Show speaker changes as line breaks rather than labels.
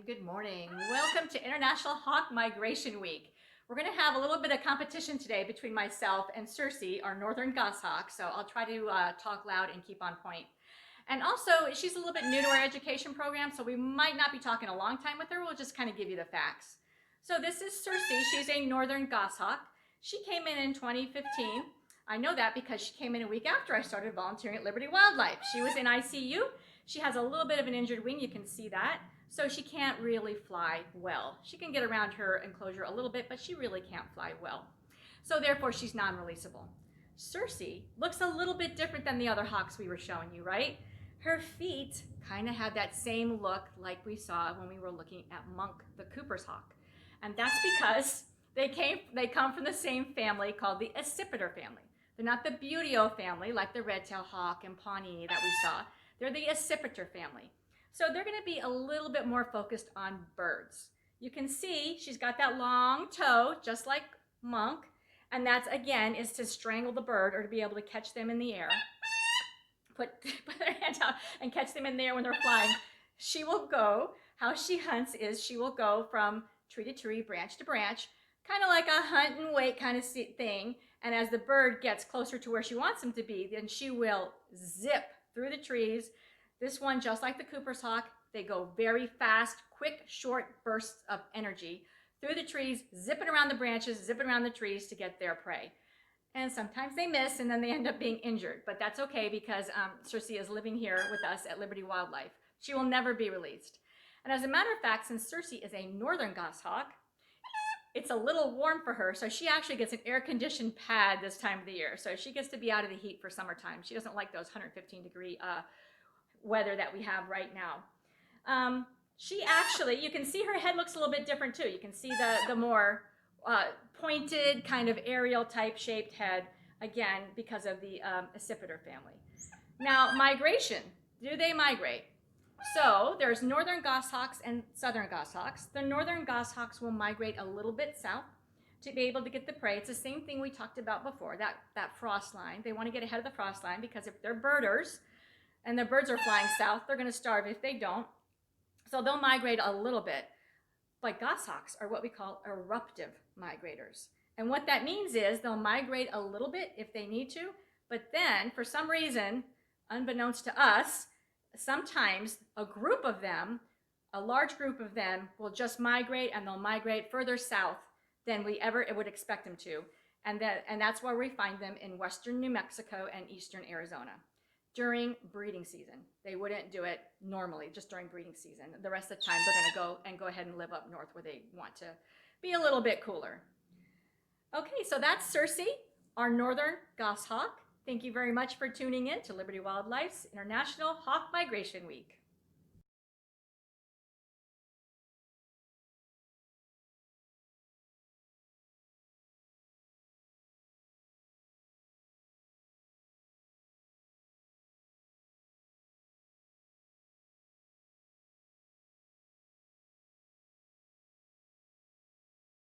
and good morning. Welcome to International Hawk Migration Week. We're going to have a little bit of competition today between myself and Circe, our northern goshawk, so I'll try to talk loud and keep on point. And also, she's a little bit new to our education program, so we might not be talking a long time with her. We'll just kind of give you the facts. So this is Circe. She's a northern goshawk. She came in 2015. I know that because she came in a week after I started volunteering at Liberty Wildlife. She was in ICU. She has a little bit of an injured wing, you can see that, so she can't really fly well. She can get around her enclosure a little bit, but she really can't fly well. So therefore, she's non-releasable. Circe looks a little bit different than the other hawks we were showing you, right? Her feet kind of have that same look like we saw when we were looking at Monk, the Cooper's hawk. And that's because they come from the same family called the accipiter family. They're not the buteo family like the red-tailed hawk and Pawnee that we saw. They're the accipiter family. So they're going to be a little bit more focused on birds. You can see she's got that long toe, just like Monk, and that's, again, is to strangle the bird or to be able to catch them in the air. Put their hand out and catch them in the air when they're flying. She will go, how she hunts is she will go from tree to tree, branch to branch, kind of like a hunt and wait kind of thing. And as the bird gets closer to where she wants him to be, then she will zip through the trees. This one, just like the Cooper's hawk, they go very fast, quick, short bursts of energy through the trees, zipping around the branches, zipping around the trees to get their prey. And sometimes they miss and then they end up being injured, but that's okay because Circe is living here with us at Liberty Wildlife. She will never be released. And as a matter of fact, since Circe is a northern goshawk, it's a little warm for her, so she actually gets an air-conditioned pad this time of the year. So she gets to be out of the heat for summertime. She doesn't like those 115-degree weather that we have right now. She actually, you can see her head looks a little bit different too. You can see the more pointed, kind of aerial type shaped head, again, because of the accipiter family. Now, migration. Do they migrate? So there's northern goshawks and southern goshawks. The northern goshawks will migrate a little bit south to be able to get the prey. It's the same thing we talked about before, that frost line. They want to get ahead of the frost line because if they're birders and the birds are flying south, they're going to starve if they don't. So they'll migrate a little bit. But goshawks are what we call eruptive migrators. And what that means is they'll migrate a little bit if they need to, but then for some reason, unbeknownst to us, sometimes a group of them, a large group of them, will just migrate, and they'll migrate further south than we ever would expect them to. And that's where we find them in western New Mexico and eastern Arizona during breeding season. They wouldn't do it normally, just during breeding season. The rest of the time, they're going to go ahead and live up north where they want to be a little bit cooler. Okay, so that's Circe, our northern goshawk. Thank you very much for tuning in to Liberty Wildlife's International Hawk Migration Week.